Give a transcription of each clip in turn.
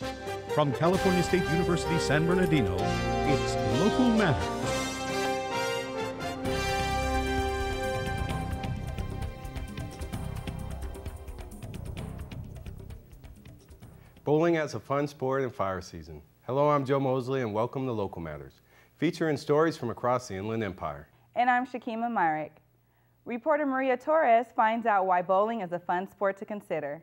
From California State University San Bernardino, it's Local Matters. Bowling as a fun sport in fire season. Hello, I'm Joe Mosley and welcome to Local Matters, featuring stories from across the Inland Empire. And I'm Shakima Myrick. Reporter Maria Torres finds out why bowling is a fun sport to consider.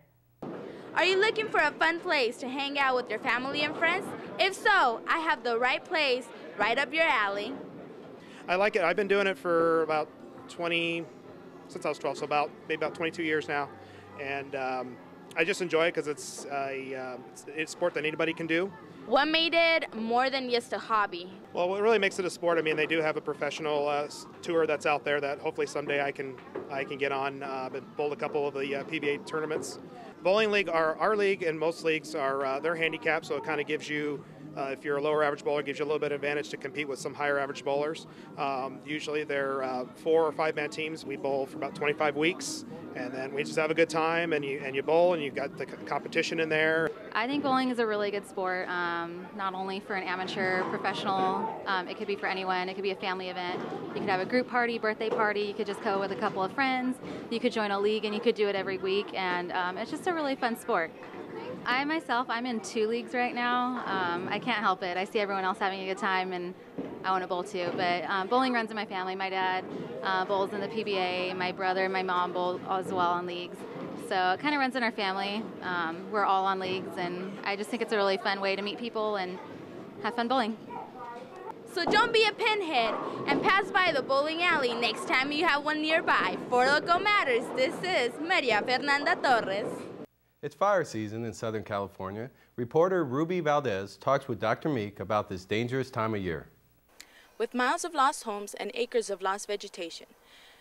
Are you looking for a fun place to hang out with your family and friends? If so, I have the right place right up your alley. I like it. I've been doing it for about since I was 12, so maybe about 22 years now. And I just enjoy it because it's a sport that anybody can do. What made it more than just a hobby? Well, what really makes it a sport, I mean, they do have a professional tour that's out there that hopefully someday I can get on. I've bowled a couple of the PBA tournaments. Bowling league, our league and most leagues are they're handicapped, so it kind of gives you, if you're a lower average bowler, it gives you a little bit of advantage to compete with some higher average bowlers. Usually they're 4 or 5 man teams. We bowl for about 25 weeks, and then we just have a good time, and you bowl, and you've got the competition in there. I think bowling is a really good sport, not only for an amateur, professional. It could be for anyone. It could be a family event. You could have a group party, birthday party. You could just go with a couple of friends. You could join a league, and you could do it every week, and it's just a really fun sport. I'm in 2 leagues right now. I can't help it. I see everyone else having a good time, and I want to bowl too. But bowling runs in my family. My dad bowls in the PBA. My brother and my mom bowl as well on leagues. So it kind of runs in our family. We're all on leagues, and I just think it's a really fun way to meet people and have fun bowling. So don't be a pinhead and pass by the bowling alley next time you have one nearby. For Local Matters, this is Maria Fernanda Torres. It's fire season in Southern California. Reporter Ruby Valdez talks with Dr. Meek about this dangerous time of year. With miles of lost homes and acres of lost vegetation,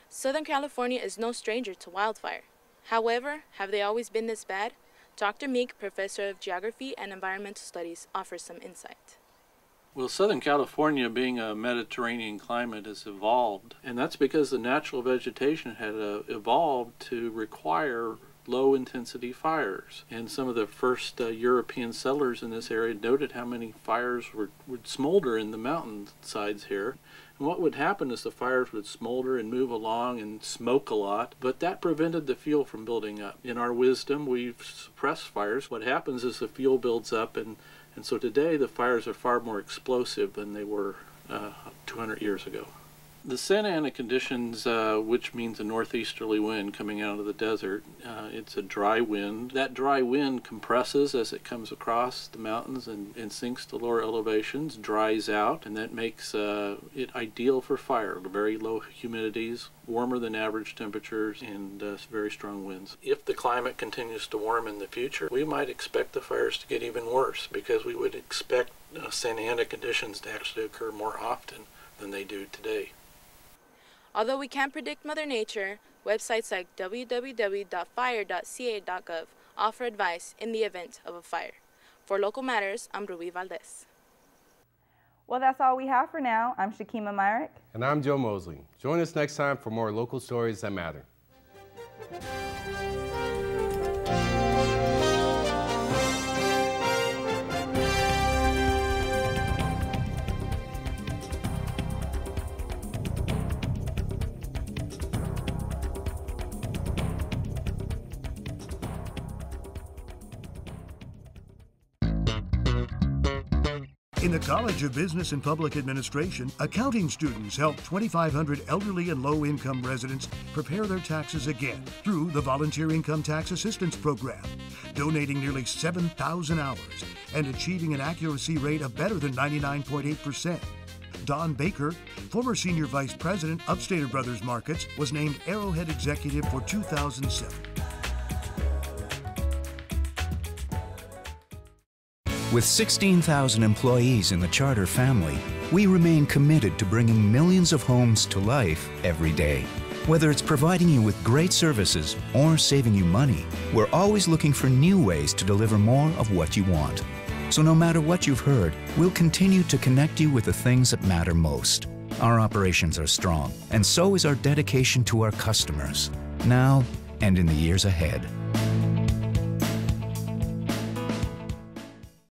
Southern California is no stranger to wildfire. However, have they always been this bad? Dr. Meek, professor of geography and environmental studies, offers some insight. Well, Southern California, being a Mediterranean climate, has evolved, and that's because the natural vegetation had evolved to require low-intensity fires. And some of the first European settlers in this area noted how many fires would smolder in the mountainsides here. And what would happen is the fires would smolder and move along and smoke a lot, but that prevented the fuel from building up. In our wisdom, we've suppressed fires. What happens is the fuel builds up, and so today the fires are far more explosive than they were 200 years ago. The Santa Ana conditions, which means a northeasterly wind coming out of the desert, it's a dry wind. That dry wind compresses as it comes across the mountains and sinks to lower elevations, dries out, and that makes it ideal for fire. Very low humidities, warmer than average temperatures, and very strong winds. If the climate continues to warm in the future, we might expect the fires to get even worse, because we would expect Santa Ana conditions to actually occur more often than they do today. Although we can't predict Mother Nature, websites like www.fire.ca.gov offer advice in the event of a fire. For Local Matters, I'm Ruby Valdez. Well, that's all we have for now. I'm Shakima Myrick. And I'm Joe Mosley. Join us next time for more local stories that matter. In the College of Business and Public Administration, accounting students help 2,500 elderly and low-income residents prepare their taxes again through the Volunteer Income Tax Assistance Program, donating nearly 7,000 hours and achieving an accuracy rate of better than 99.8%. Don Baker, former Senior Vice President, Upstater Brothers Markets, was named Arrowhead Executive for 2007. With 16,000 employees in the Charter family, we remain committed to bringing millions of homes to life every day. Whether it's providing you with great services or saving you money, we're always looking for new ways to deliver more of what you want. So no matter what you've heard, we'll continue to connect you with the things that matter most. Our operations are strong, and so is our dedication to our customers, now and in the years ahead.